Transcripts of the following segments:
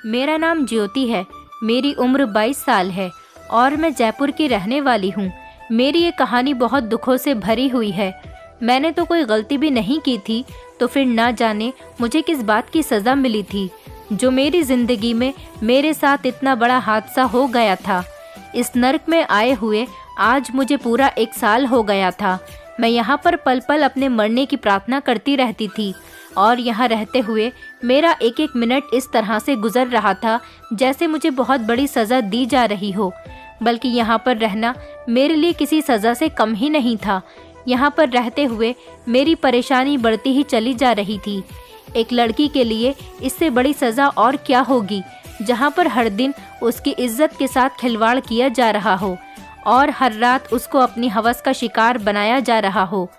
मेरा नाम ज्योति है। मेरी उम्र 22 साल है और मैं जयपुर की रहने वाली हूँ। मेरी ये कहानी बहुत दुखों से भरी हुई है। मैंने तो कोई गलती भी नहीं की थी, तो फिर ना जाने मुझे किस बात की सज़ा मिली थी जो मेरी ज़िंदगी में मेरे साथ इतना बड़ा हादसा हो गया था। इस नर्क में आए हुए आज मुझे पूरा 1 साल हो गया था। मैं यहाँ पर पल पल अपने मरने की प्रार्थना करती रहती थी और यहाँ रहते हुए मेरा एक एक मिनट इस तरह से गुजर रहा था जैसे मुझे बहुत बड़ी सज़ा दी जा रही हो। बल्कि यहाँ पर रहना मेरे लिए किसी सज़ा से कम ही नहीं था। यहाँ पर रहते हुए मेरी परेशानी बढ़ती ही चली जा रही थी। एक लड़की के लिए इससे बड़ी सज़ा और क्या होगी, जहाँ पर हर दिन उसकी इज्जत के साथ खिलवाड़ किया जा रहा हो और हर रात उसको अपनी हवस का शिकार बनाया जा रहा हो।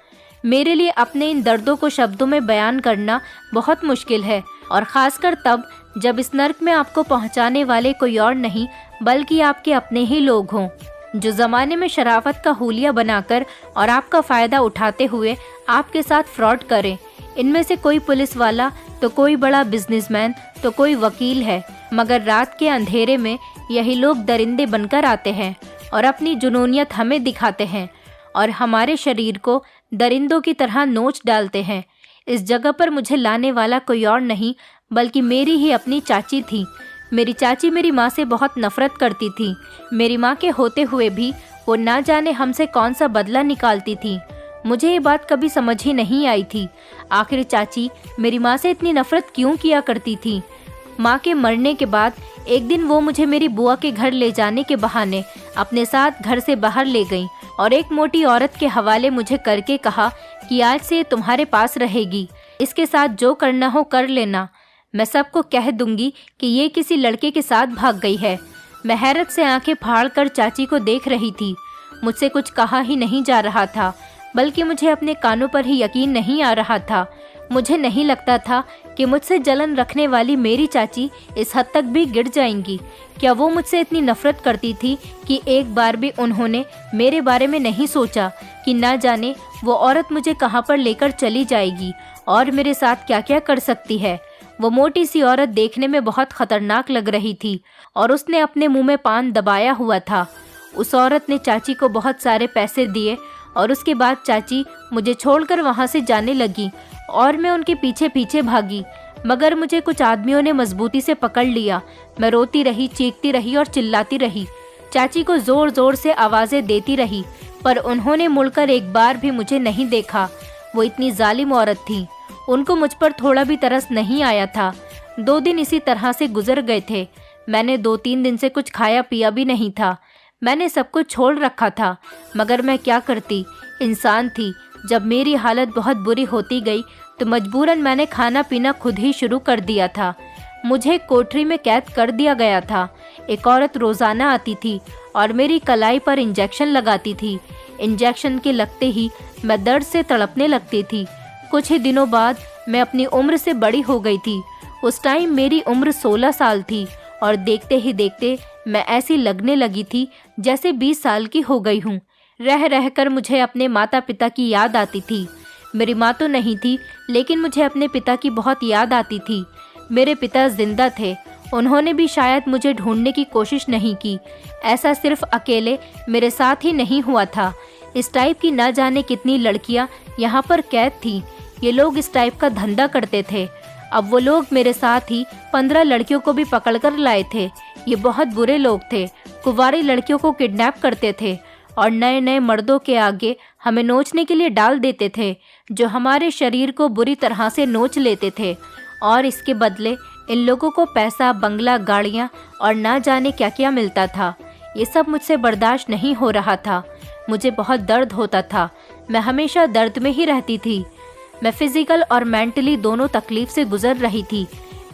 मेरे लिए अपने इन दर्दों को शब्दों में बयान करना बहुत मुश्किल है, और ख़ासकर तब जब इस नर्क में आपको पहुंचाने वाले कोई और नहीं बल्कि आपके अपने ही लोग हों, जो ज़माने में शराफत का हुलिया बनाकर और आपका फ़ायदा उठाते हुए आपके साथ फ्रॉड करें। इनमें से कोई पुलिस वाला, तो कोई बड़ा बिजनेसमैन, तो कोई वकील है, मगर रात के अंधेरे में यही लोग दरिंदे बनकर आते हैं और अपनी जुनूनियत हमें दिखाते हैं और हमारे शरीर को दरिंदों की तरह नोच डालते हैं। इस जगह पर मुझे लाने वाला कोई और नहीं बल्कि मेरी ही अपनी चाची थी। मेरी चाची मेरी माँ से बहुत नफरत करती थी। मेरी माँ के होते हुए भी वो ना जाने हमसे कौन सा बदला निकालती थी। मुझे ये बात कभी समझ ही नहीं आई थी। आखिर चाची मेरी माँ से इतनी नफरत क्यों किया करती थी। माँ के मरने के बाद एक दिन वो मुझे मेरी बुआ के घर ले जाने के बहाने अपने साथ घर से बाहर ले गईं और एक मोटी औरत के हवाले मुझे करके कहा कि आज से तुम्हारे पास रहेगी, इसके साथ जो करना हो कर लेना। मैं सबको कह दूंगी कि ये किसी लड़के के साथ भाग गई है। मैं हैरत से आंखें फाड़ कर चाची को देख रही थी। मुझसे कुछ कहा ही नहीं जा रहा था, बल्कि मुझे अपने कानों पर ही यकीन नहीं आ रहा था। मुझे नहीं लगता था कि मुझसे जलन रखने वाली मेरी चाची इस हद तक भी गिर जाएंगी। क्या वो मुझसे इतनी नफरत करती थी कि एक बार भी उन्होंने मेरे बारे में नहीं सोचा कि ना जाने वो औरत मुझे कहाँ पर लेकर चली जाएगी और मेरे साथ क्या क्या कर सकती है। वो मोटी सी औरत देखने में बहुत खतरनाक लग रही थी और उसने अपने मुंह में पान दबाया हुआ था। उस औरत ने चाची को बहुत सारे पैसे दिए और उसके बाद चाची मुझे छोड़कर वहाँ से जाने लगी और मैं उनके पीछे पीछे भागी, मगर मुझे कुछ आदमियों ने मजबूती से पकड़ लिया। मैं रोती रही, चीखती रही और चिल्लाती रही। चाची को जोर जोर से आवाज़ें देती रही, पर उन्होंने मुड़कर एक बार भी मुझे नहीं देखा। वो इतनी जालिम औरत थी, उनको मुझ पर थोड़ा भी तरस नहीं आया था। 2 दिन इसी तरह से गुजर गए थे। मैंने 2-3 दिन से कुछ खाया पिया भी नहीं था। मैंने सब कुछ छोड़ रखा था, मगर मैं क्या करती, इंसान थी। जब मेरी हालत बहुत बुरी होती गई तो मजबूरन मैंने खाना पीना खुद ही शुरू कर दिया था। मुझे कोठरी में कैद कर दिया गया था। एक औरत रोज़ाना आती थी और मेरी कलाई पर इंजेक्शन लगाती थी। इंजेक्शन के लगते ही मैं दर्द से तड़पने लगती थी। कुछ ही दिनों बाद मैं अपनी उम्र से बड़ी हो गई थी। उस टाइम मेरी उम्र 16 साल थी और देखते ही देखते मैं ऐसी लगने लगी थी जैसे 20 साल की हो गई हूँ। रह रहकर मुझे अपने माता पिता की याद आती थी। मेरी माँ तो नहीं थी, लेकिन मुझे अपने पिता की बहुत याद आती थी। मेरे पिता जिंदा थे। उन्होंने भी शायद मुझे ढूंढने की कोशिश नहीं की। ऐसा सिर्फ अकेले मेरे साथ ही नहीं हुआ था। इस टाइप की ना जाने कितनी लड़कियाँ यहाँ पर कैद थीं। ये लोग इस टाइप का धंधा करते थे। अब वो लोग मेरे साथ ही 15 लड़कियों को भी पकड़ कर लाए थे। ये बहुत बुरे लोग थे। कुंवारी लड़कियों को किडनैप करते थे और नए नए मर्दों के आगे हमें नोचने के लिए डाल देते थे, जो हमारे शरीर को बुरी तरह से नोच लेते थे। और इसके बदले इन लोगों को पैसा, बंगला, गाड़ियाँ और ना जाने क्या क्या मिलता था। ये सब मुझसे बर्दाश्त नहीं हो रहा था। मुझे बहुत दर्द होता था। मैं हमेशा दर्द में ही रहती थी। मैं फिजिकल और मेंटली दोनों तकलीफ से गुजर रही थी।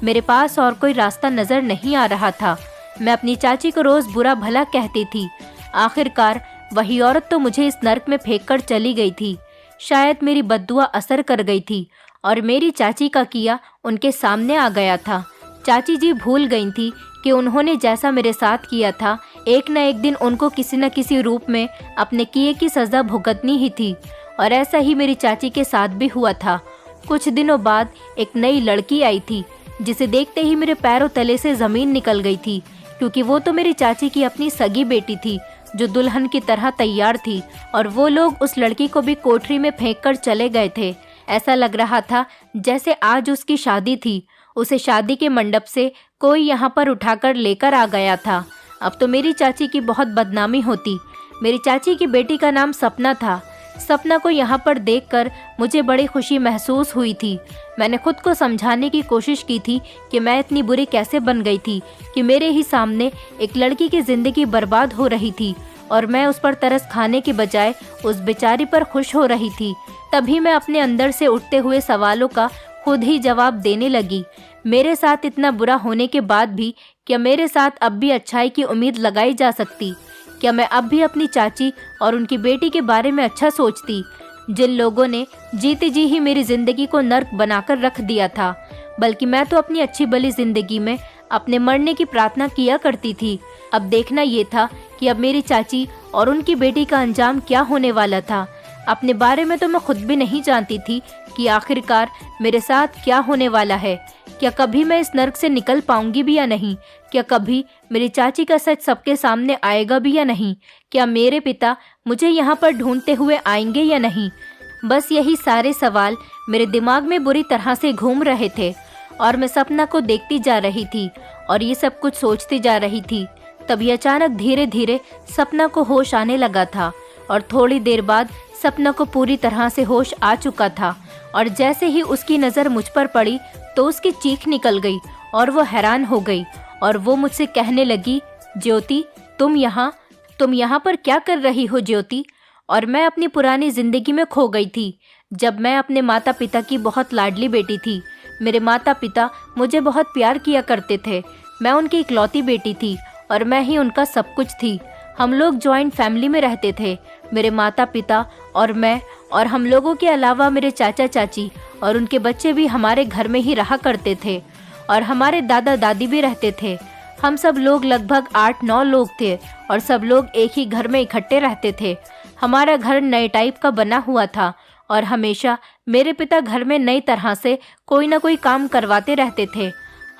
मेरे पास और कोई रास्ता नज़र नहीं आ रहा था। मैं अपनी चाची को रोज़ बुरा भला कहती थी। आखिरकार वही औरत तो मुझे इस नर्क में फेंक कर चली गई थी। शायद मेरी बद्दुआ असर कर गई थी और मेरी चाची का किया उनके सामने आ गया था। चाची जी भूल गई थी कि उन्होंने जैसा मेरे साथ किया था, एक न एक दिन उनको किसी न किसी रूप में अपने किए की सज़ा भुगतनी ही थी। और ऐसा ही मेरी चाची के साथ भी हुआ था। कुछ दिनों बाद एक नई लड़की आई थी जिसे देखते ही मेरे पैरों तले से ज़मीन निकल गई थी, क्योंकि वो तो मेरी चाची की अपनी सगी बेटी थी जो दुल्हन की तरह तैयार थी, और वो लोग उस लड़की को भी कोठरी में फेंक कर चले गए थे। ऐसा लग रहा था जैसे आज उसकी शादी थी। उसे शादी के मंडप से कोई यहाँ पर उठाकर लेकर आ गया था। अब तो मेरी चाची की बहुत बदनामी होती। मेरी चाची की बेटी का नाम सपना था। सपना को यहाँ पर देखकर मुझे बड़ी खुशी महसूस हुई थी। मैंने खुद को समझाने की कोशिश की थी कि मैं इतनी बुरी कैसे बन गई थी कि मेरे ही सामने एक लड़की की ज़िंदगी बर्बाद हो रही थी और मैं उस पर तरस खाने के बजाय उस बेचारी पर खुश हो रही थी। तभी मैं अपने अंदर से उठते हुए सवालों का खुद ही जवाब देने लगी। मेरे साथ इतना बुरा होने के बाद भी क्या मेरे साथ अब भी अच्छाई की उम्मीद लगाई जा सकती? क्या मैं अब भी अपनी चाची और उनकी बेटी के बारे में अच्छा सोचती, जिन लोगों ने जीते जी ही मेरी ज़िंदगी को नर्क बनाकर रख दिया था? बल्कि मैं तो अपनी अच्छी भली ज़िंदगी में अपने मरने की प्रार्थना किया करती थी। अब देखना ये था कि अब मेरी चाची और उनकी बेटी का अंजाम क्या होने वाला था। अपने बारे में तो मैं खुद भी नहीं जानती थी कि आखिरकार मेरे साथ क्या होने वाला है। क्या कभी मैं इस नर्क से निकल पाऊंगी भी या नहीं? क्या कभी मेरी चाची का सच सबके सामने आएगा भी या नहीं? क्या मेरे पिता मुझे यहाँ पर ढूंढते हुए आएंगे या नहीं? बस यही सारे सवाल मेरे दिमाग में बुरी तरह से घूम रहे थे और मैं सपना को देखती जा रही थी और ये सब कुछ सोचती जा रही थी। तभी अचानक धीरे धीरे सपना को होश आने लगा था और थोड़ी देर बाद सपना को पूरी तरह से होश आ चुका था। और जैसे ही उसकी नज़र मुझ पर पड़ी तो उसकी चीख निकल गई और वो हैरान हो गई और वो मुझसे कहने लगी, ज्योति तुम यहाँ पर क्या कर रही हो ज्योति? और मैं अपनी पुरानी ज़िंदगी में खो गई थी, जब मैं अपने माता पिता की बहुत लाडली बेटी थी। मेरे माता पिता मुझे बहुत प्यार किया करते थे। मैं उनकी इकलौती बेटी थी और मैं ही उनका सब कुछ थी। हम लोग जॉइंट फैमिली में रहते थे, मेरे माता पिता और मैं, और हम लोगों के अलावा मेरे चाचा चाची और उनके बच्चे भी हमारे घर में ही रहा करते थे और हमारे दादा दादी भी रहते थे। हम सब लोग लगभग 8-9 लोग थे और सब लोग एक ही घर में इकट्ठे रहते थे। हमारा घर नए टाइप का बना हुआ था और हमेशा मेरे पिता घर में नई तरह से कोई ना कोई काम करवाते रहते थे।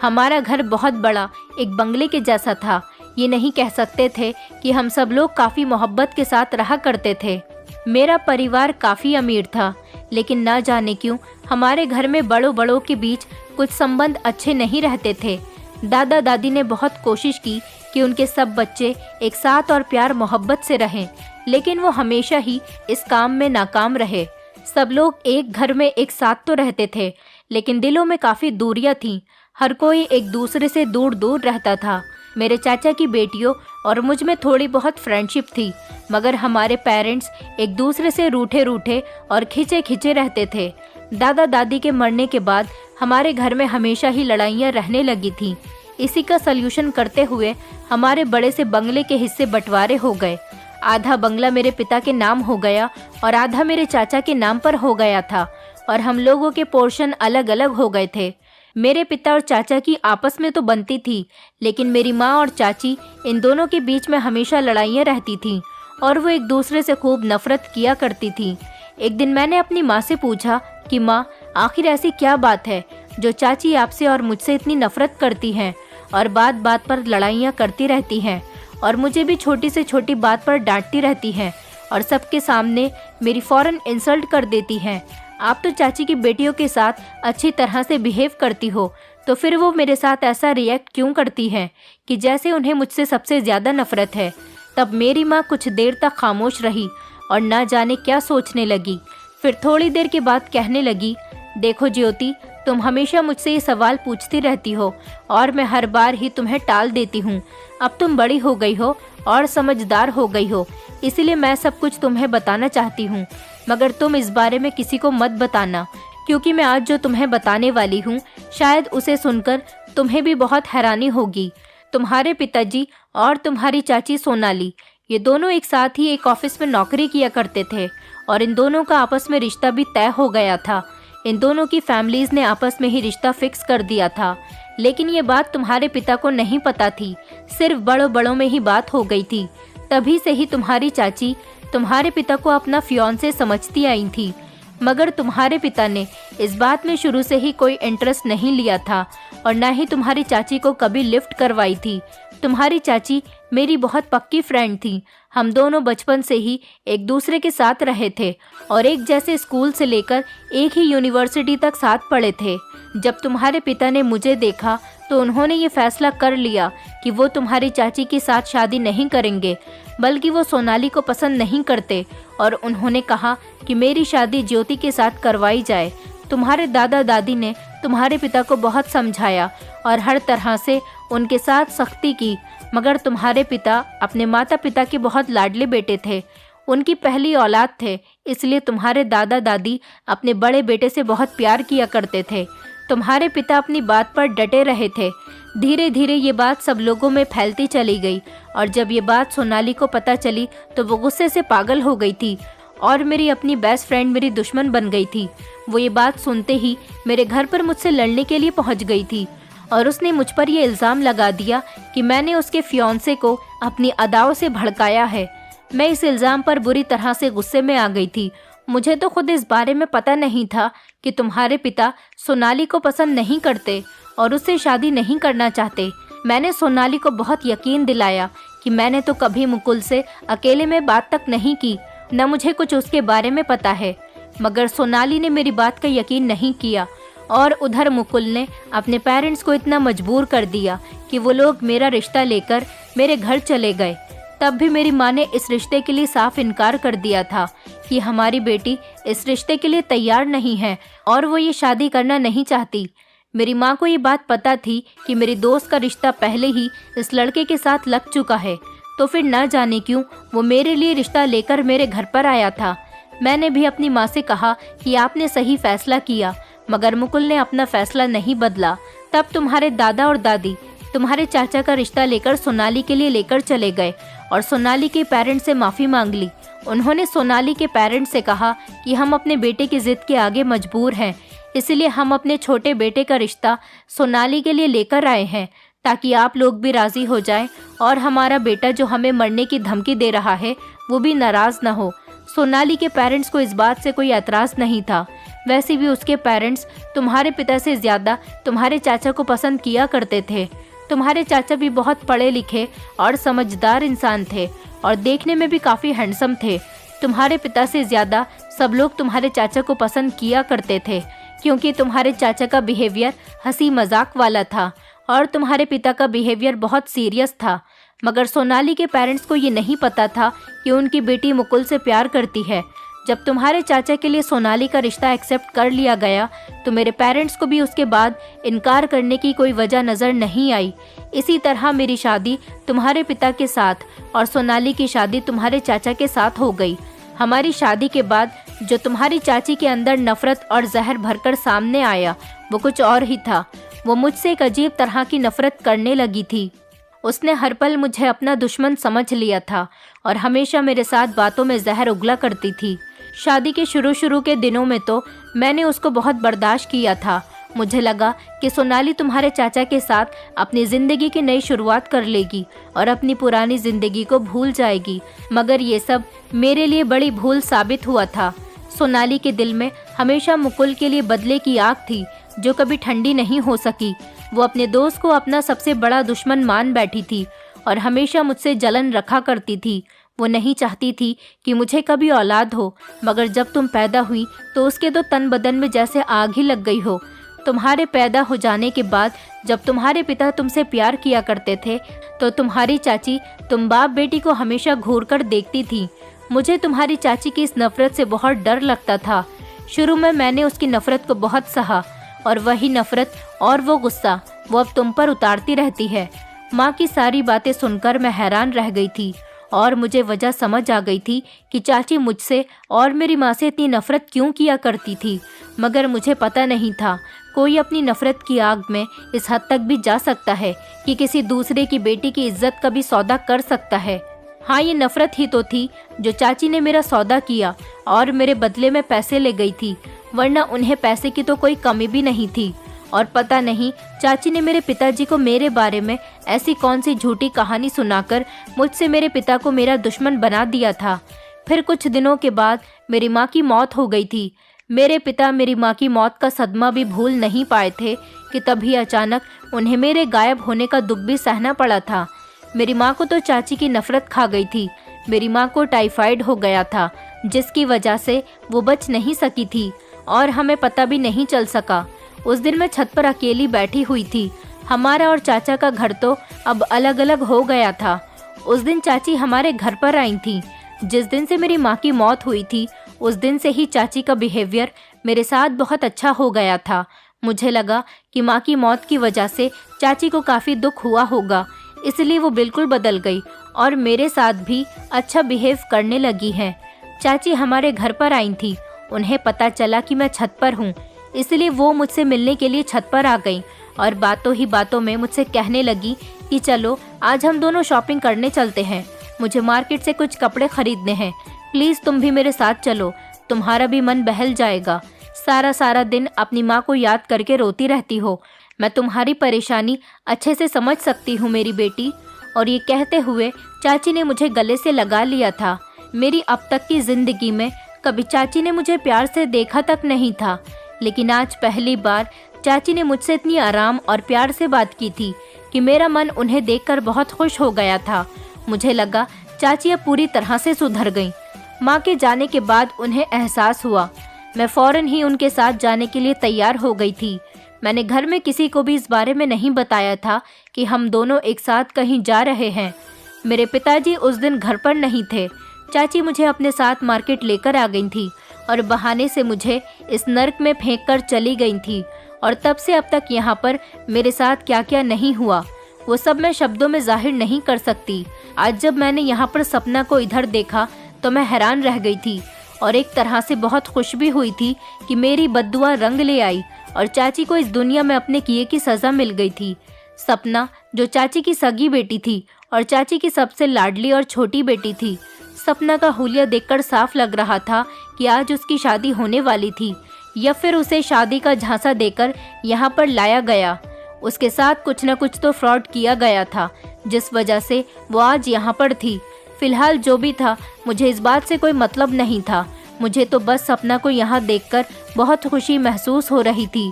हमारा घर बहुत बड़ा एक बंगले के जैसा था। ये नहीं कह सकते थे कि हम सब लोग काफ़ी मोहब्बत के साथ रहा करते थे। मेरा परिवार काफ़ी अमीर था, लेकिन ना जाने क्यों हमारे घर में बड़ों बड़ों के बीच कुछ संबंध अच्छे नहीं रहते थे। दादा दादी ने बहुत कोशिश की कि उनके सब बच्चे एक साथ और प्यार मोहब्बत से रहें, लेकिन वो हमेशा ही इस काम में नाकाम रहे। सब लोग एक घर में एक साथ तो रहते थे, लेकिन दिलों में काफ़ी दूरियां थीं। हर कोई एक दूसरे से दूर दूर रहता था। मेरे चाचा की बेटियों और मुझ में थोड़ी बहुत फ्रेंडशिप थी, मगर हमारे पेरेंट्स एक दूसरे से रूठे रूठे और खिंचे खिंचे रहते थे। दादा दादी के मरने के बाद हमारे घर में हमेशा ही लड़ाइयाँ रहने लगी थीं। इसी का सल्यूशन करते हुए हमारे बड़े से बंगले के हिस्से बंटवारे हो गए। आधा बंगला मेरे पिता के नाम हो गया और आधा मेरे चाचा के नाम पर हो गया था और हम लोगों के पोर्शन अलग अलग हो गए थे। मेरे पिता और चाचा की आपस में तो बनती थी, लेकिन मेरी माँ और चाची, इन दोनों के बीच में हमेशा लड़ाइयाँ रहती थीं और वो एक दूसरे से खूब नफरत किया करती थीं। एक दिन मैंने अपनी माँ से पूछा कि माँ, आखिर ऐसी क्या बात है जो चाची आपसे और मुझसे इतनी नफरत करती हैं और बात बात पर लड़ाइयाँ करती रहती हैं और मुझे भी छोटी से छोटी बात पर डांटती रहती हैं और सबके सामने मेरी फ़ौरन इंसल्ट कर देती हैं। आप तो चाची की बेटियों के साथ अच्छी तरह से बिहेव करती हो, तो फिर वो मेरे साथ ऐसा रिएक्ट क्यों करती हैं कि जैसे उन्हें मुझसे सबसे ज़्यादा नफरत है। तब मेरी माँ कुछ देर तक खामोश रही और ना जाने क्या सोचने लगी। फिर थोड़ी देर के बाद कहने लगी, देखो ज्योति, तुम हमेशा मुझसे ये सवाल पूछती रहती हो और मैं हर बार ही तुम्हें टाल देती हूँ। अब तुम बड़ी हो गई हो और समझदार हो गई हो, इसीलिए मैं सब कुछ तुम्हें बताना चाहती हूँ, मगर तुम इस बारे में किसी को मत बताना, क्योंकि मैं आज जो तुम्हें बताने वाली हूँ शायद उसे सुनकर तुम्हें भी बहुत हैरानी होगी। तुम्हारे पिताजी और तुम्हारी चाची सोनाली, ये दोनों एक साथ ही एक ऑफिस में नौकरी किया करते थे और इन दोनों का आपस में रिश्ता भी तय हो गया था। इन दोनों की फैमिलीज ने आपस में ही रिश्ता फिक्स कर दिया था, लेकिन ये बात तुम्हारे पिता को नहीं पता थी, सिर्फ बड़ों बड़ों में ही बात हो गई थी। तभी से ही तुम्हारी चाची तुम्हारे पिता को अपना फियांसे समझती आई थी। मगर तुम्हारे पिता ने इस बात में शुरू से ही कोई इंटरेस्ट नहीं लिया था और ना ही तुम्हारी चाची को कभी लिफ्ट करवाई थी। तुम्हारी चाची मेरी बहुत पक्की फ्रेंड थी। हम दोनों बचपन से ही एक दूसरे के साथ रहे थे और एक जैसे स्कूल से लेकर एक ही यूनिवर्सिटी तक साथ पढ़े थे। जब तुम्हारे पिता ने मुझे देखा तो उन्होंने ये फैसला कर लिया कि वो तुम्हारी चाची के साथ शादी नहीं करेंगे, बल्कि वो सोनाली को पसंद नहीं करते और उन्होंने कहा कि मेरी शादी ज्योति के साथ करवाई जाए। तुम्हारे दादा दादी ने तुम्हारे पिता को बहुत समझाया और हर तरह से उनके साथ सख्ती की, मगर तुम्हारे पिता अपने माता पिता के बहुत लाडले बेटे थे। उनकी पहली औलाद थे, इसलिए तुम्हारे दादा दादी अपने बड़े बेटे से बहुत प्यार किया करते थे। तुम्हारे पिता अपनी बात पर डटे रहे थे। धीरे धीरे ये बात सब लोगों में फैलती चली गई और जब ये बात सोनाली को पता चली तो वो गुस्से से पागल हो गई थी और मेरी अपनी बेस्ट फ्रेंड मेरी दुश्मन बन गई थी। वो ये बात सुनते ही मेरे घर पर मुझसे लड़ने के लिए पहुंच गई थी और उसने मुझ पर यह इल्ज़ाम लगा दिया कि मैंने उसके फियांसे को अपनी अदाओं से भड़काया है। मैं इस इल्ज़ाम पर बुरी तरह से गुस्से में आ गई थी। मुझे तो खुद इस बारे में पता नहीं था कि तुम्हारे पिता सोनाली को पसंद नहीं करते और उससे शादी नहीं करना चाहते। मैंने सोनाली को बहुत यकीन दिलाया कि मैंने तो कभी मुकुल से अकेले में बात तक नहीं की, न मुझे कुछ उसके बारे में पता है। मगर सोनाली ने मेरी बात का यकीन नहीं किया और उधर मुकुल ने अपने पेरेंट्स को इतना मजबूर कर दिया कि वो लोग मेरा रिश्ता लेकर मेरे घर चले गए। तब भी मेरी माँ ने इस रिश्ते के लिए साफ इनकार कर दिया था कि हमारी बेटी इस रिश्ते के लिए तैयार नहीं है और वो ये शादी करना नहीं चाहती। मेरी माँ को ये बात पता थी कि मेरी दोस्त का रिश्ता पहले ही इस लड़के के साथ लग चुका है, तो फिर न जाने क्यों वो मेरे लिए रिश्ता लेकर मेरे घर पर आया था। मैंने भी अपनी माँ से कहा कि आपने सही फैसला किया, मगर मुकुल ने अपना फैसला नहीं बदला। तब तुम्हारे दादा और दादी तुम्हारे चाचा का रिश्ता लेकर सोनाली के लिए लेकर चले गए और सोनाली के पेरेंट्स से माफ़ी मांग ली। उन्होंने सोनाली के पेरेंट्स से कहा कि हम अपने बेटे की जिद के आगे मजबूर हैं, इसलिए हम अपने छोटे बेटे का रिश्ता सोनाली के लिए लेकर आए हैं ताकि आप लोग भी राज़ी हो जाएं और हमारा बेटा जो हमें मरने की धमकी दे रहा है वो भी नाराज़ न हो। सोनाली के पेरेंट्स को इस बात से कोई एतराज़ नहीं था। वैसे भी उसके पेरेंट्स तुम्हारे पिता से ज़्यादा तुम्हारे चाचा को पसंद किया करते थे। तुम्हारे चाचा भी बहुत पढ़े लिखे और समझदार इंसान थे और देखने में भी काफ़ी हैंडसम थे। तुम्हारे पिता से ज़्यादा सब लोग तुम्हारे चाचा को पसंद किया करते थे क्योंकि तुम्हारे चाचा का बिहेवियर हंसी मजाक वाला था और तुम्हारे पिता का बिहेवियर बहुत सीरियस था। मगर सोनाली के पेरेंट्स को ये नहीं पता था कि उनकी बेटी मुकुल से प्यार करती है। जब तुम्हारे चाचा के लिए सोनाली का रिश्ता एक्सेप्ट कर लिया गया तो मेरे पेरेंट्स को भी उसके बाद इनकार करने की कोई वजह नज़र नहीं आई। इसी तरह मेरी शादी तुम्हारे पिता के साथ और सोनाली की शादी तुम्हारे चाचा के साथ हो गई। हमारी शादी के बाद जो तुम्हारी चाची के अंदर नफरत और जहर भरकर सामने आया वो कुछ और ही था। वो मुझसे एक अजीब तरह की नफरत करने लगी थी। उसने हर पल मुझे अपना दुश्मन समझ लिया था और हमेशा मेरे साथ बातों में जहर उगला करती थी। शादी के शुरू के दिनों में तो मैंने उसको बहुत बर्दाश्त किया था। मुझे लगा कि सोनाली तुम्हारे चाचा के साथ अपनी ज़िंदगी की नई शुरुआत कर लेगी और अपनी पुरानी ज़िंदगी को भूल जाएगी, मगर ये सब मेरे लिए बड़ी भूल साबित हुआ था। सोनाली के दिल में हमेशा मुकुल के लिए बदले की आग थी जो कभी ठंडी नहीं हो सकी। वो अपने दोस्त को अपना सबसे बड़ा दुश्मन मान बैठी थी और हमेशा मुझसे जलन रखा करती थी। वो नहीं चाहती थी कि मुझे कभी औलाद हो, मगर जब तुम पैदा हुई तो उसके तो तन बदन में जैसे आग ही लग गई हो। तुम्हारे पैदा हो जाने के बाद जब तुम्हारे पिता तुमसे प्यार किया करते थे तो तुम्हारी चाची तुम बाप बेटी को हमेशा घूर कर देखती थी। मुझे तुम्हारी चाची की इस नफ़रत से बहुत डर लगता था। शुरू में मैंने उसकी नफ़रत को बहुत सहा और वही नफ़रत और वो गुस्सा वो अब तुम पर उतारती रहती है। माँ की सारी बातें सुनकर मैं हैरान रह गई थी और मुझे वजह समझ आ गई थी कि चाची मुझसे और मेरी माँ से इतनी नफ़रत क्यों किया करती थी। मगर मुझे पता नहीं था कोई अपनी नफ़रत की आग में इस हद तक भी जा सकता है कि किसी दूसरे की बेटी की इज्जत का भी सौदा कर सकता है। हाँ, ये नफ़रत ही तो थी जो चाची ने मेरा सौदा किया और मेरे बदले में पैसे ले गई थी, वरना उन्हें पैसे की तो कोई कमी भी नहीं थी। और पता नहीं चाची ने मेरे पिताजी को मेरे बारे में ऐसी कौन सी झूठी कहानी सुनाकर मुझसे मेरे पिता को मेरा दुश्मन बना दिया था। फिर कुछ दिनों के बाद मेरी माँ की मौत हो गई थी। मेरे पिता मेरी माँ की मौत का सदमा भी भूल नहीं पाए थे कि तभी अचानक उन्हें मेरे गायब होने का दुख भी सहना पड़ा था। मेरी माँ को तो चाची की नफरत खा गई थी। मेरी माँ को टाइफाइड हो गया था, जिसकी वजह से वो बच नहीं सकी थी और हमें पता भी नहीं चल सका। उस दिन मैं छत पर अकेली बैठी हुई थी। हमारा और चाचा का घर तो अब अलग अलग हो गया था। उस दिन चाची हमारे घर पर आई थी। जिस दिन से मेरी माँ की मौत हुई थी, उस दिन से ही चाची का बिहेवियर मेरे साथ बहुत अच्छा हो गया था। मुझे लगा कि माँ की मौत की वजह से चाची को काफ़ी दुख हुआ होगा, इसलिए वो बिल्कुल बदल गई और मेरे साथ भी अच्छा बिहेव करने लगी हैं। चाची हमारे घर पर आई थी। उन्हें पता चला कि मैं छत पर हूँ, इसलिए वो मुझसे मिलने के लिए छत पर आ गई और बातों ही बातों में मुझसे कहने लगी कि चलो आज हम दोनों शॉपिंग करने चलते हैं। मुझे मार्केट से कुछ कपड़े खरीदने हैं, प्लीज़ तुम भी मेरे साथ चलो, तुम्हारा भी मन बहल जाएगा। सारा दिन अपनी माँ को याद करके रोती रहती हो। मैं तुम्हारी परेशानी अच्छे से समझ सकती हूँ मेरी बेटी। और ये कहते हुए चाची ने मुझे गले से लगा लिया था। मेरी अब तक की ज़िंदगी में कभी चाची ने मुझे प्यार से देखा तक नहीं था, लेकिन आज पहली बार चाची ने मुझसे इतनी आराम और प्यार से बात की थी कि मेरा मन उन्हें देखकर बहुत खुश हो गया था। मुझे लगा चाची अब पूरी तरह से सुधर गईं। माँ के जाने के बाद उन्हें एहसास हुआ। मैं फौरन ही उनके साथ जाने के लिए तैयार हो गई थी। मैंने घर में किसी को भी इस बारे में नहीं बताया था कि हम दोनों एक साथ कहीं जा रहे हैं। मेरे पिताजी उस दिन घर पर नहीं थे। चाची मुझे अपने साथ मार्केट लेकर आ गई थी और बहाने से मुझे इस नर्क में फेंक कर चली गई थी। और तब से अब तक यहाँ पर मेरे साथ क्या क्या नहीं हुआ, वो सब मैं शब्दों में जाहिर नहीं कर सकती। आज जब मैंने यहाँ पर सपना को इधर देखा तो मैं हैरान रह गई थी और एक तरह से बहुत खुश भी हुई थी कि मेरी बद्दुआ रंग ले आई और चाची को इस दुनिया में अपने किए की सज़ा मिल गई थी। सपना जो चाची की सगी बेटी थी और चाची की सबसे लाडली और छोटी बेटी थी। सपना का हुलिया देखकर साफ लग रहा था कि आज उसकी शादी होने वाली थी या फिर उसे शादी का झांसा देकर यहाँ पर लाया गया। उसके साथ कुछ न कुछ तो फ्रॉड किया गया था, जिस वजह से वो आज यहाँ पर थी। फिलहाल जो भी था, मुझे इस बात से कोई मतलब नहीं था। मुझे तो बस सपना को यहाँ देखकर बहुत खुशी महसूस हो रही थी।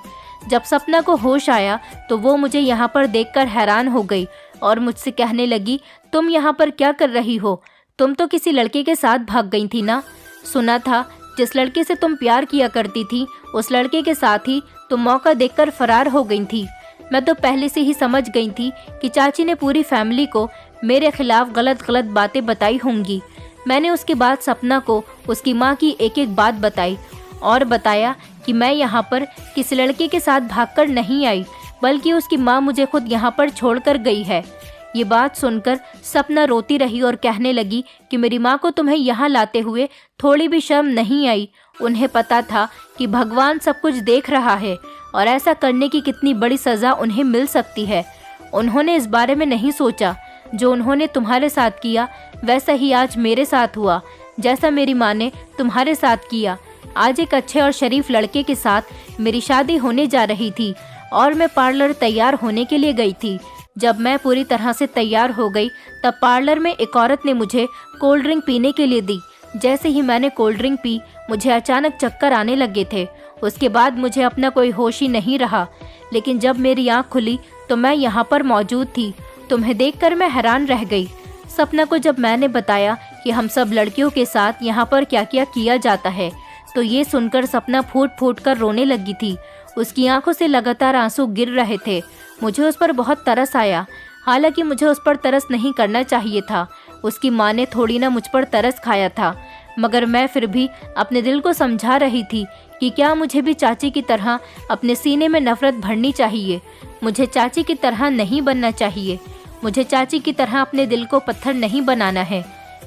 जब सपना को होश आया तो वो मुझे यहाँ पर देखकर हैरान हो गई और मुझसे कहने लगी, तुम यहाँ पर क्या कर रही हो? तुम तो किसी लड़के के साथ भाग गई थी ना? सुना था जिस लड़के से तुम प्यार किया करती थी, उस लड़के के साथ ही तुम मौका देखकर फरार हो गई थी। मैं तो पहले से ही समझ गई थी कि चाची ने पूरी फैमिली को मेरे खिलाफ गलत बातें बताई होंगी। मैंने उसके बाद सपना को उसकी माँ की एक एक बात बताई और बताया कि मैं यहाँ पर किसी लड़के के साथ भागकर नहीं आई, बल्कि उसकी माँ मुझे खुद यहाँ पर छोड़कर गई है। ये बात सुनकर सपना रोती रही और कहने लगी कि मेरी माँ को तुम्हें यहाँ लाते हुए थोड़ी भी शर्म नहीं आई। उन्हें पता था कि भगवान सब कुछ देख रहा है और ऐसा करने की कितनी बड़ी सज़ा उन्हें मिल सकती है। उन्होंने इस बारे में नहीं सोचा। जो उन्होंने तुम्हारे साथ किया वैसा ही आज मेरे साथ हुआ, जैसा मेरी माँ ने तुम्हारे साथ किया। आज एक अच्छे और शरीफ लड़के के साथ मेरी शादी होने जा रही थी और मैं पार्लर तैयार होने के लिए गई थी। जब मैं पूरी तरह से तैयार हो गई तब पार्लर में एक औरत ने मुझे कोल्ड ड्रिंक पीने के लिए दी। जैसे ही मैंने कोल्ड ड्रिंक पी, मुझे अचानक चक्कर आने लगे थे। उसके बाद मुझे अपना कोई होश ही नहीं रहा। लेकिन जब मेरी आँख खुली तो मैं यहाँ पर मौजूद थी। तुम्हें देखकर मैं हैरान रह गई। सपना को जब मैंने बताया कि हम सब लड़कियों के साथ यहाँ पर क्या क्या किया जाता है, तो ये सुनकर सपना फूट फूट कर रोने लगी थी। उसकी आंखों से लगातार आंसू गिर रहे थे। मुझे उस पर बहुत तरस आया। हालांकि मुझे उस पर तरस नहीं करना चाहिए था। उसकी माँ ने थोड़ी ना मुझ पर तरस खाया था, मगर मैं फिर भी अपने दिल को समझा रही थी कि क्या मुझे भी चाची की तरह अपने सीने में नफरत भरनी चाहिए। मुझे चाची की तरह नहीं बनना चाहिए। मुझे चाची की तरह अपने दिल को पत्थर नहीं बनाना है।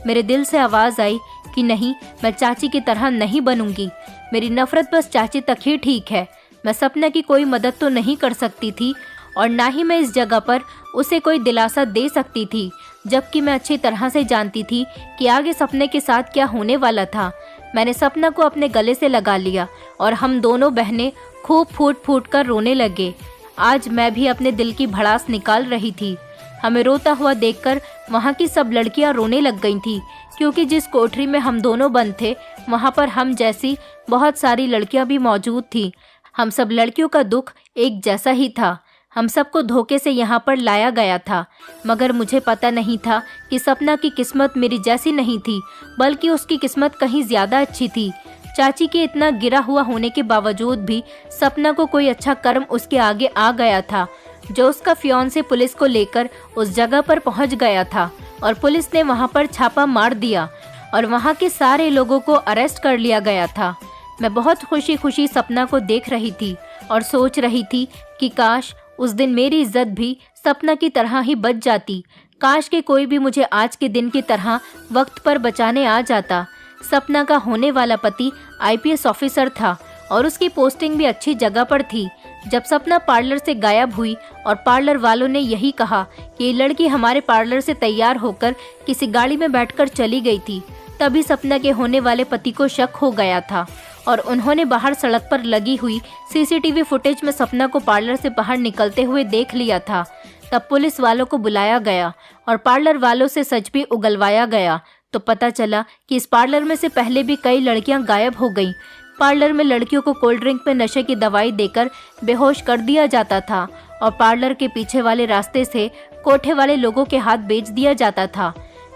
मेरे दिल से आवाज़ आई कि नहीं, मैं चाची की तरह नहीं बनूंगी। मेरी नफरत बस चाची तक ही ठीक है। मैं सपना की कोई मदद तो नहीं कर सकती थी और ना ही मैं इस जगह पर उसे कोई दिलासा दे सकती थी, जबकि मैं अच्छी तरह से जानती थी कि आगे सपने के साथ क्या होने वाला था। मैंने सपना को अपने गले से लगा लिया और हम दोनों बहनें खूब फूट फूट कर रोने लगे। आज मैं भी अपने दिल की भड़ास निकाल रही थी। हमें रोता हुआ देखकर वहाँ की सब लड़कियाँ रोने लग गई थी, क्योंकि जिस कोठरी में हम दोनों बंद थे वहाँ पर हम जैसी बहुत सारी लड़कियाँ भी मौजूद थीं। हम सब लड़कियों का दुख एक जैसा ही था। हम सबको धोखे से यहाँ पर लाया गया था, मगर मुझे पता नहीं था कि सपना की किस्मत मेरी जैसी नहीं थी, बल्कि उसकी किस्मत कहीं ज़्यादा अच्छी थी। चाची के इतना गिरा हुआ होने के बावजूद भी सपना को कोई अच्छा कर्म उसके आगे आ गया था, जो उसका फियांसे पुलिस को लेकर उस जगह पर पहुंच गया था और पुलिस ने वहां पर छापा मार दिया और वहां के सारे लोगों को अरेस्ट कर लिया गया था। मैं बहुत खुशी खुशी सपना को देख रही थी और सोच रही थी कि काश उस दिन मेरी इज्जत भी सपना की तरह ही बच जाती। काश के कोई भी मुझे आज के दिन की तरह वक्त पर बचाने आ जाता। सपना का होने वाला पति आईपीएस ऑफिसर था और उसकी पोस्टिंग भी अच्छी जगह पर थी। जब सपना पार्लर से गायब हुई और पार्लर वालों ने यही कहा कि ये लड़की हमारे पार्लर से तैयार होकर किसी गाड़ी में बैठकर चली गई थी, तभी सपना के होने वाले पति को शक हो गया था और उन्होंने बाहर सड़क पर लगी हुई सीसीटीवी फुटेज में सपना को पार्लर से बाहर निकलते हुए देख लिया था। तब पुलिस वालों को बुलाया गया और पार्लर वालों से सच भी उगलवाया गया, तो पता चला कि इस पार्लर में से पहले भी कई लड़कियां गायब हो गईं। पार्लर में लड़कियों को कोल्ड ड्रिंक में नशे की दवाई देकर बेहोश कर दिया जाता था और पार्लर के पीछे वाले रास्ते से कोठे वाले लोगों के हाथ बेच दिया जाता था।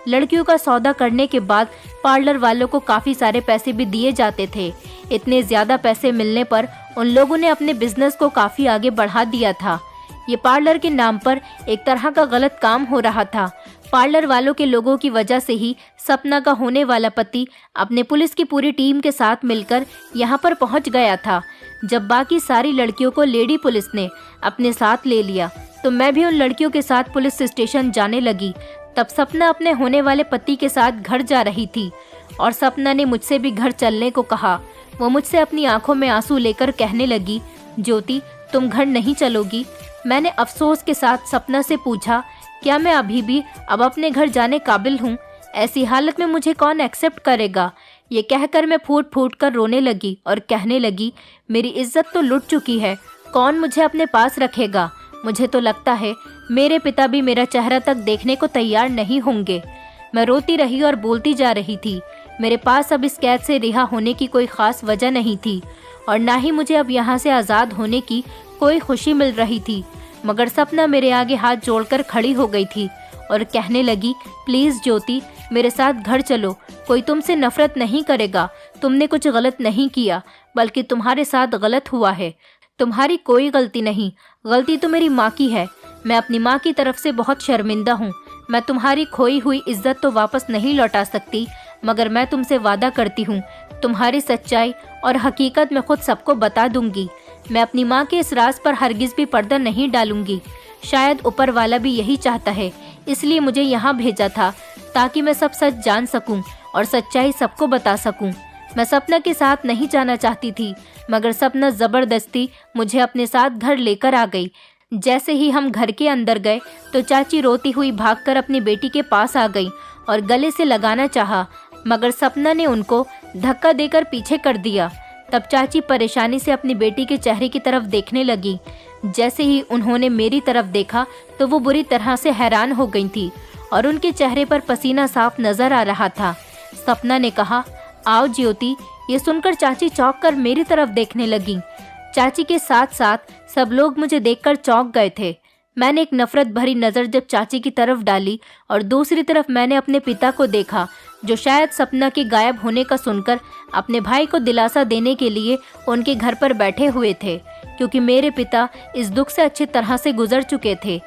लड़कियों का सौदा करने के बाद पार्लर वालों को काफ़ी सारे पैसे भी दिए जाते थे। इतने ज़्यादा पैसे मिलने पर उन लोगों ने अपने बिजनेस को काफ़ी आगे बढ़ा दिया था। ये पार्लर के नाम पर एक तरह का गलत काम हो रहा था। पार्लर वालों के लोगों की वजह से ही सपना का होने वाला पति अपने पुलिस की पूरी टीम के साथ मिलकर यहाँ पर पहुँच गया था। जब बाकी सारी लड़कियों को लेडी पुलिस ने अपने साथ ले लिया तो मैं भी उन लड़कियों के साथ पुलिस स्टेशन जाने लगी। तब सपना अपने होने वाले पति के साथ घर जा रही थी और सपना ने मुझसे भी घर चलने को कहा। वो मुझसे अपनी आंखों में आंसू लेकर कहने लगी, ज्योति तुम घर नहीं चलोगी? मैंने अफसोस के साथ सपना से पूछा, क्या मैं अभी भी अब अपने घर जाने काबिल हूँ? ऐसी हालत में मुझे कौन एक्सेप्ट करेगा? ये कहकर मैं फूट फूट कर रोने लगी और कहने लगी, मेरी इज्जत तो लुट चुकी है, कौन मुझे अपने पास रखेगा? मुझे तो लगता है मेरे पिता भी मेरा चेहरा तक देखने को तैयार नहीं होंगे। मैं रोती रही और बोलती जा रही थी। मेरे पास अब इस कैद से रिहा होने की कोई ख़ास वजह नहीं थी और ना ही मुझे अब यहाँ से आज़ाद होने की कोई खुशी मिल रही थी। मगर सपना मेरे आगे हाथ जोड़कर खड़ी हो गई थी और कहने लगी, प्लीज़ ज्योति मेरे साथ घर चलो, कोई तुमसे नफरत नहीं करेगा। तुमने कुछ गलत नहीं किया, बल्कि तुम्हारे साथ गलत हुआ है। तुम्हारी कोई गलती नहीं, गलती तो मेरी माँ की है। मैं अपनी माँ की तरफ से बहुत शर्मिंदा हूँ। मैं तुम्हारी खोई हुई इज्जत तो वापस नहीं लौटा सकती, मगर मैं तुमसे वादा करती हूँ तुम्हारी सच्चाई और हकीकत मैं खुद सबको बता दूंगी। मैं अपनी माँ के इस राज पर हरगिज़ भी पर्दा नहीं डालूंगी। शायद ऊपर वाला भी यही चाहता है, इसलिए मुझे यहाँ भेजा था ताकि मैं सब सच जान सकूं और सच्चाई सबको बता सकूं। मैं सपना के साथ नहीं जाना चाहती थी, मगर सपना ज़बरदस्ती मुझे अपने साथ घर लेकर आ गई। जैसे ही हम घर के अंदर गए तो चाची रोती हुई भागकर अपनी बेटी के पास आ गई और गले से लगाना चाहा, मगर सपना ने उनको धक्का देकर पीछे कर दिया। तब चाची परेशानी से अपनी बेटी के चेहरे की तरफ देखने लगी। जैसे ही उन्होंने मेरी तरफ देखा तो वो बुरी तरह से हैरान हो गई थी और उनके चेहरे पर पसीना साफ नजर आ रहा था। सपना ने कहा, आओ ज्योति। ये सुनकर चाची चौंक कर मेरी तरफ देखने लगी। चाची के साथ साथ सब लोग मुझे देखकर चौंक गए थे। मैंने एक नफरत भरी नज़र जब चाची की तरफ डाली और दूसरी तरफ मैंने अपने पिता को देखा, जो शायद सपना के गायब होने का सुनकर अपने भाई को दिलासा देने के लिए उनके घर पर बैठे हुए थे, क्योंकि मेरे पिता इस दुख से अच्छी तरह से गुजर चुके थे।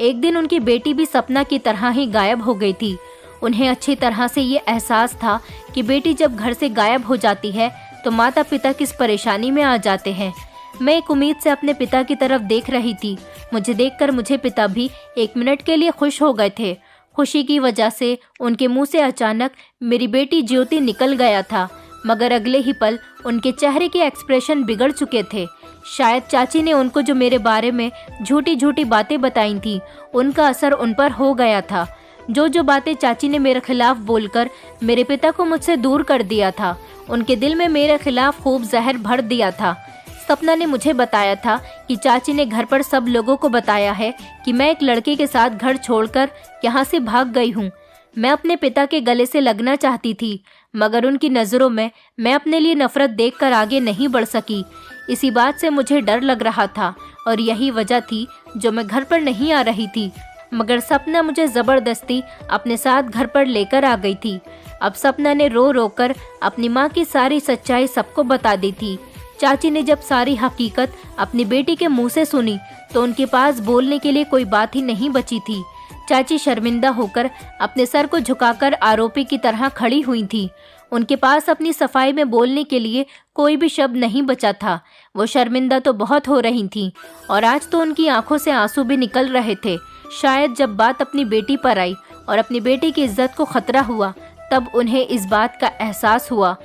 एक दिन उनकी बेटी भी सपना की तरह ही गायब हो गई थी। उन्हें अच्छी तरह से ये एहसास था कि बेटी जब घर से गायब हो जाती है तो माता पिता किस परेशानी में आ जाते हैं। मैं एक उम्मीद से अपने पिता की तरफ देख रही थी। मुझे देखकर मुझे पिता भी एक मिनट के लिए खुश हो गए थे। खुशी की वजह से उनके मुंह से अचानक मेरी बेटी ज्योति निकल गया था, मगर अगले ही पल उनके चेहरे के एक्सप्रेशन बिगड़ चुके थे। शायद चाची ने उनको जो मेरे बारे में झूठी झूठी बातें बताई थी, उनका असर उन पर हो गया था। जो बातें चाची ने मेरे खिलाफ बोलकर मेरे पिता को मुझसे दूर कर दिया था, उनके दिल में मेरे खिलाफ खूब जहर भर दिया था। सपना ने मुझे बताया था कि चाची ने घर पर सब लोगों को बताया है कि मैं एक लड़के के साथ घर छोड़कर यहाँ से भाग गई हूँ। मैं अपने पिता के गले से लगना चाहती थी, मगर उनकी नज़रों में मैं अपने लिए नफरत देखकर आगे नहीं बढ़ सकी। इसी बात से मुझे डर लग रहा था और यही वजह थी जो मैं घर पर नहीं आ रही थी। मगर सपना मुझे ज़बरदस्ती अपने साथ घर पर लेकर आ गई थी। अब सपना ने रो रो कर अपनी माँ की सारी सच्चाई सबको बता दी थी। चाची ने जब सारी हकीकत अपनी बेटी के मुंह से सुनी तो उनके पास बोलने के लिए कोई बात ही नहीं बची थी। चाची शर्मिंदा होकर अपने सर को झुकाकर आरोपी की तरह खड़ी हुई थी। उनके पास अपनी सफाई में बोलने के लिए कोई भी शब्द नहीं बचा था। वो शर्मिंदा तो बहुत हो रही थीं और आज तो उनकी आंखों से आंसू भी निकल रहे थे। शायद जब बात अपनी बेटी पर आई और अपनी बेटी की इज्जत को खतरा हुआ, तब उन्हें इस बात का एहसास हुआ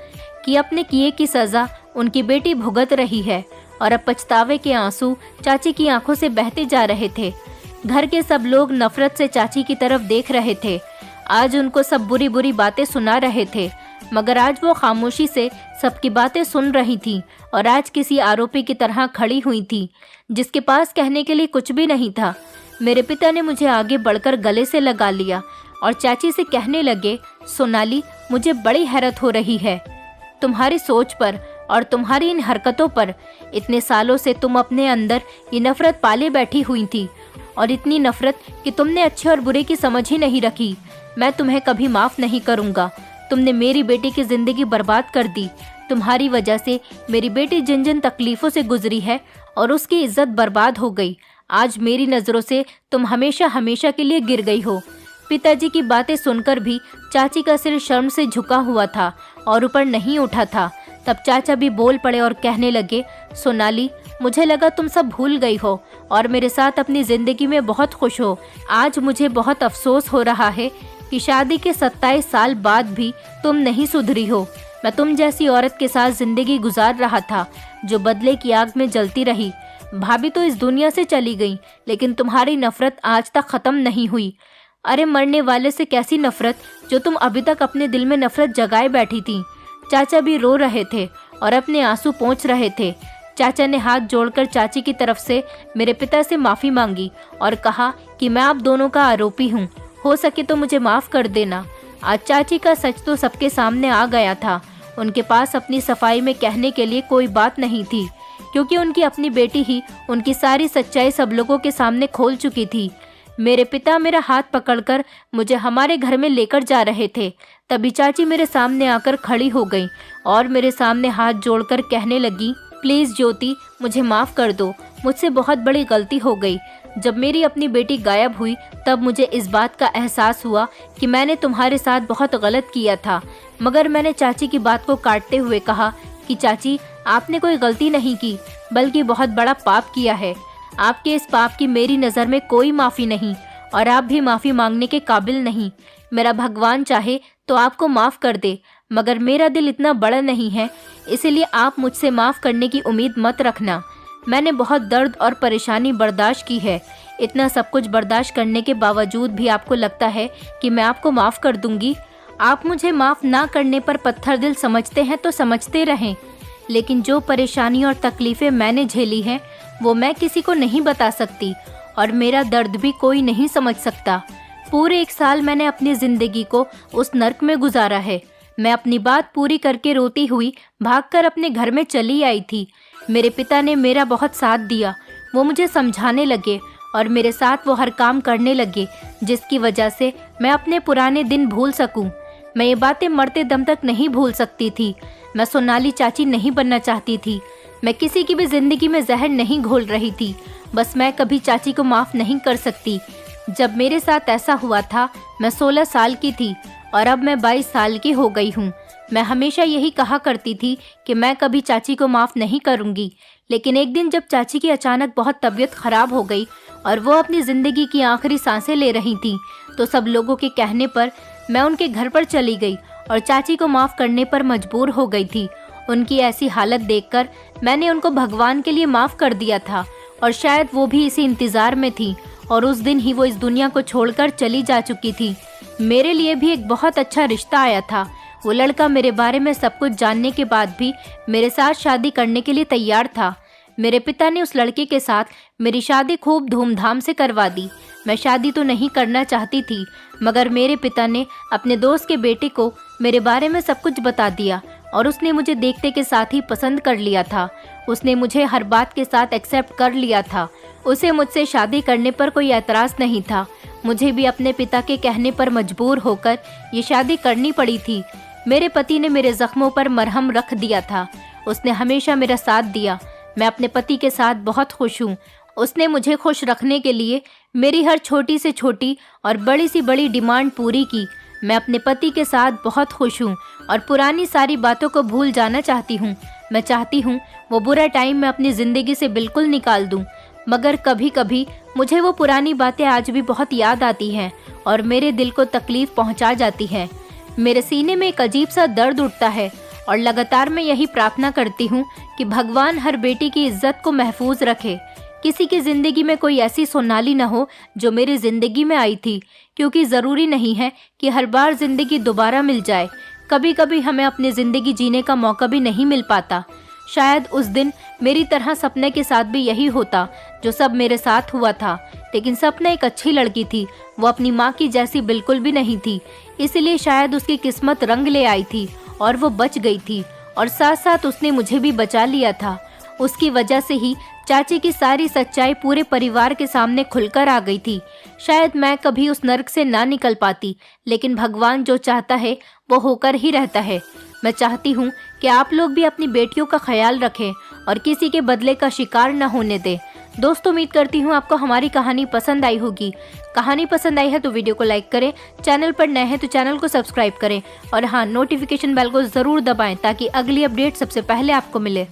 कि अपने किए की सज़ा उनकी बेटी भुगत रही है और अब पछतावे के आंसू चाची की आंखों से बहते जा रहे थे। घर के सब लोग नफरत से चाची की तरफ देख रहे थे। आज उनको सब बुरी बुरी बातें सुना रहे थे, मगर आज वो खामोशी से सबकी बातें सुन रही थी और आज किसी आरोपी की तरह खड़ी हुई थी जिसके पास कहने के लिए कुछ भी नहीं था। मेरे पिता ने मुझे आगे बढ़कर गले से लगा लिया और चाची से कहने लगे, सोनाली, मुझे बड़ी हैरत हो रही है तुम्हारी सोच पर और तुम्हारी इन हरकतों पर। इतने सालों से तुम अपने अंदर ये नफरत पाले बैठी हुई थी और इतनी नफरत कि तुमने अच्छे और बुरे की समझ ही नहीं रखी। मैं तुम्हें कभी माफ़ नहीं करूँगा। तुमने मेरी बेटी की ज़िंदगी बर्बाद कर दी। तुम्हारी वजह से मेरी बेटी जिन जिन तकलीफ़ों से गुजरी है और उसकी इज्जत बर्बाद हो गई। आज मेरी नज़रों से तुम हमेशा हमेशा के लिए गिर गई हो। पिताजी की बातें सुनकर भी चाची का सिर शर्म से झुका हुआ था और ऊपर नहीं उठा था। तब चाचा भी बोल पड़े और कहने लगे, सोनाली, मुझे लगा तुम सब भूल गई हो और मेरे साथ अपनी ज़िंदगी में बहुत खुश हो। आज मुझे बहुत अफसोस हो रहा है कि शादी के 27 साल बाद भी तुम नहीं सुधरी हो। मैं तुम जैसी औरत के साथ ज़िंदगी गुजार रहा था जो बदले की आग में जलती रही। भाभी तो इस दुनिया से चली गई, लेकिन तुम्हारी नफरत आज तक ख़त्म नहीं हुई। अरे मरने वाले से कैसी नफरत जो तुम अभी तक अपने दिल में नफरत जगाए बैठी थी। चाचा भी रो रहे थे और अपने आंसू पोंछ रहे थे। चाचा ने हाथ जोड़कर चाची की तरफ से मेरे पिता से माफ़ी मांगी और कहा कि मैं आप दोनों का आरोपी हूँ, हो सके तो मुझे माफ़ कर देना। आज चाची का सच तो सबके सामने आ गया था। उनके पास अपनी सफाई में कहने के लिए कोई बात नहीं थी, क्योंकि उनकी अपनी बेटी ही उनकी सारी सच्चाई सब लोगों के सामने खोल चुकी थी। मेरे पिता मेरा हाथ पकड़कर मुझे हमारे घर में लेकर जा रहे थे। तभी चाची मेरे सामने आकर खड़ी हो गई और मेरे सामने हाथ जोड़कर कहने लगी, प्लीज़ ज्योति, मुझे माफ़ कर दो, मुझसे बहुत बड़ी गलती हो गई। जब मेरी अपनी बेटी गायब हुई तब मुझे इस बात का एहसास हुआ कि मैंने तुम्हारे साथ बहुत गलत किया था। मगर मैंने चाची की बात को काटते हुए कहा कि चाची, आपने कोई गलती नहीं की, बल्कि बहुत बड़ा पाप किया है। आपके इस पाप की मेरी नज़र में कोई माफ़ी नहीं और आप भी माफ़ी मांगने के काबिल नहीं। मेरा भगवान चाहे तो आपको माफ़ कर दे, मगर मेरा दिल इतना बड़ा नहीं है, इसीलिए आप मुझसे माफ़ करने की उम्मीद मत रखना। मैंने बहुत दर्द और परेशानी बर्दाश्त की है। इतना सब कुछ बर्दाश्त करने के बावजूद भी आपको लगता है कि मैं आपको माफ़ कर दूंगी। आप मुझे माफ़ ना करने पर पत्थर दिल समझते हैं तो समझते रहें, लेकिन जो परेशानी और तकलीफ़ें मैंने झेली हैं वो मैं किसी को नहीं बता सकती और मेरा दर्द भी कोई नहीं समझ सकता। पूरे 1 साल मैंने अपनी ज़िंदगी को उस नर्क में गुजारा है। मैं अपनी बात पूरी करके रोती हुई भागकर अपने घर में चली आई थी। मेरे पिता ने मेरा बहुत साथ दिया। वो मुझे समझाने लगे और मेरे साथ वो हर काम करने लगे जिसकी वजह से मैं अपने पुराने दिन भूल सकूं। मैं ये बातें मरते दम तक नहीं भूल सकती थी। मैं सोनाली चाची नहीं बनना चाहती थी। मैं किसी की भी ज़िंदगी में जहर नहीं घोल रही थी। बस मैं कभी चाची को माफ़ नहीं कर सकती। जब मेरे साथ ऐसा हुआ था मैं 16 साल की थी और अब मैं 22 साल की हो गई हूँ। मैं हमेशा यही कहा करती थी कि मैं कभी चाची को माफ़ नहीं करूँगी, लेकिन एक दिन जब चाची की अचानक बहुत तबीयत ख़राब हो गई और वो अपनी ज़िंदगी की आखिरी सांसें ले रही थी, तो सब लोगों के कहने पर मैं उनके घर पर चली गई और चाची को माफ़ करने पर मजबूर हो गई थी। उनकी ऐसी हालत देखकर मैंने उनको भगवान के लिए माफ़ कर दिया था और शायद वो भी इसी इंतज़ार में थी और उस दिन ही वो इस दुनिया को छोड़कर चली जा चुकी थी। मेरे लिए भी एक बहुत अच्छा रिश्ता आया था। वो लड़का मेरे बारे में सब कुछ जानने के बाद भी मेरे साथ शादी करने के लिए तैयार था। मेरे पिता ने उस लड़के के साथ मेरी शादी खूब धूमधाम से करवा दी। मैं शादी तो नहीं करना चाहती थी, मगर मेरे पिता ने अपने दोस्त के बेटे को मेरे बारे में सब कुछ बता दिया और उसने मुझे देखते के साथ ही पसंद कर लिया था। उसने मुझे हर बात के साथ एक्सेप्ट कर लिया था। उसे मुझसे शादी करने पर कोई एतराज़ नहीं था। मुझे भी अपने पिता के कहने पर मजबूर होकर ये शादी करनी पड़ी थी। मेरे पति ने मेरे जख्मों पर मरहम रख दिया था। उसने हमेशा मेरा साथ दिया। मैं अपने पति के साथ बहुत खुश हूँ। उसने मुझे खुश रखने के लिए मेरी हर छोटी से छोटी और बड़ी सी बड़ी डिमांड पूरी की। मैं अपने पति के साथ बहुत खुश हूँ और पुरानी सारी बातों को भूल जाना चाहती हूँ। मैं चाहती हूँ वो बुरा टाइम मैं अपनी ज़िंदगी से बिल्कुल निकाल दूँ, मगर कभी कभी मुझे वो पुरानी बातें आज भी बहुत याद आती हैं और मेरे दिल को तकलीफ़ पहुँचा जाती हैं। मेरे सीने में एक अजीब सा दर्द उठता है और लगातार मैं यही प्रार्थना करती हूँ कि भगवान हर बेटी की इज्जत को महफूज रखे। किसी की ज़िंदगी में कोई ऐसी सोनाली न हो जो मेरी ज़िंदगी में आई थी, क्योंकि ज़रूरी नहीं है कि हर बार ज़िंदगी दोबारा मिल जाए। कभी कभी हमें अपनी ज़िंदगी जीने का मौका भी नहीं मिल पाता। शायद उस दिन मेरी तरह सपने के साथ भी यही होता जो सब मेरे साथ हुआ था। लेकिन सपना एक अच्छी लड़की थी। वो अपनी माँ की जैसी बिल्कुल भी नहीं थी, इसलिए शायद उसकी किस्मत रंग ले आई थी और वो बच गई थी, और साथ साथ उसने मुझे भी बचा लिया था। उसकी वजह से ही चाची की सारी सच्चाई पूरे परिवार के सामने खुलकर आ गई थी। शायद मैं कभी उस नर्क से ना निकल पाती, लेकिन भगवान जो चाहता है वो होकर ही रहता है। मैं चाहती हूँ कि आप लोग भी अपनी बेटियों का ख्याल रखें और किसी के बदले का शिकार न होने दें। दोस्तों, उम्मीद करती हूँ आपको हमारी कहानी पसंद आई होगी। कहानी पसंद आई है तो वीडियो को लाइक करें, चैनल पर नए हैं तो चैनल को सब्सक्राइब करें और हाँ, नोटिफिकेशन बेल को ज़रूर दबाएं ताकि अगली अपडेट सबसे पहले आपको मिले।